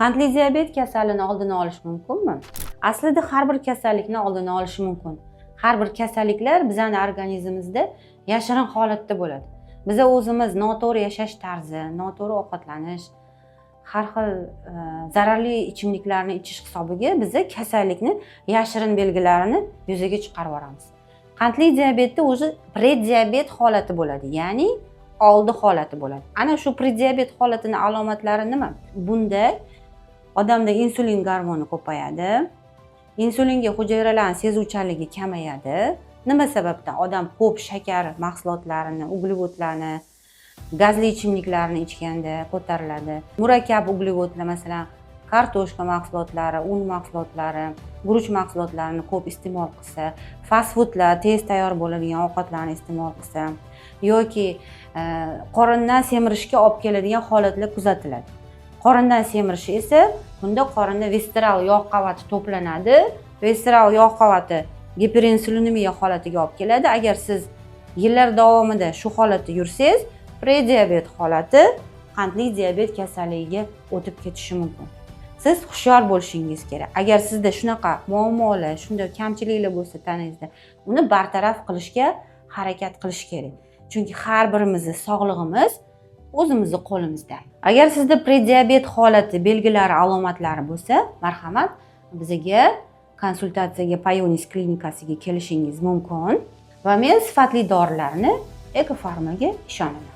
Qandli diabet kasalini oldini olish mumkinmi? Aslida har bir kasallikni oldini olish mumkin. Har bir kasalliklar bizning organizmimizda yashirin holatda bo'ladi. Biz o'zimiz noto'g'ri yashash tarzi, noto'g'ri ovqatlanish, har xil zararli ichimliklarni ichish hisobiga biz kasallikni yashirin belgilarini yuzaga chiqarib yuboramiz. Qandli diabetda o'zi prediabet holati bo'ladi, ya'ni oldi holati bo'ladi. Ana shu prediabet holatining alomatlari nima? Bunda odamda insulin gormoni ko'payadi. Insulinga hujayralarning sezuvchanligi kamayadi. Nima sababdan? Odam ko'p shakar mahsulotlarini, uglevodlarni, gazli ichimliklarni ichganda ko'tariladi. Murakkab uglevodlar, masalan, kartoshka mahsulotlari, un mahsulotlari, guruch mahsulotlarini ko'p iste'mol qilsa, fast foodlar, tez tayyor bo'ladigan ovqatlarni iste'mol qilsa yoki qorindan semirishga olib keladigan holatlar kuzatiladi. Qorindan semirishi esa bunda qorinda visceral yog' qavati to'planadi. Visceral yog' qavati giperinsulinemiya holatiga olib keladi. Agar siz yillar davomida shu holatda yursangiz, prediabet holati qandli diabet kasalligiga o'tib ketishi mumkin. Siz hushyor bo'lishingiz kerak. Agar sizda shunaqa muammolar, shunday kamchiliklar bo'lsa tanangizda, uni bartaraf qilishga harakat qilish kerak. Chunki har birimizning sog'lig'imiz o'zimizning qo'limizda. Agar sizda prediabet holati belgilari, alomatlari bo'lsa, marhamat, bizga konsultatsiyaga Pioneers klinikasiga kelishingiz mumkin va men sifatli dorilarni Ekofarmaga ishonaman.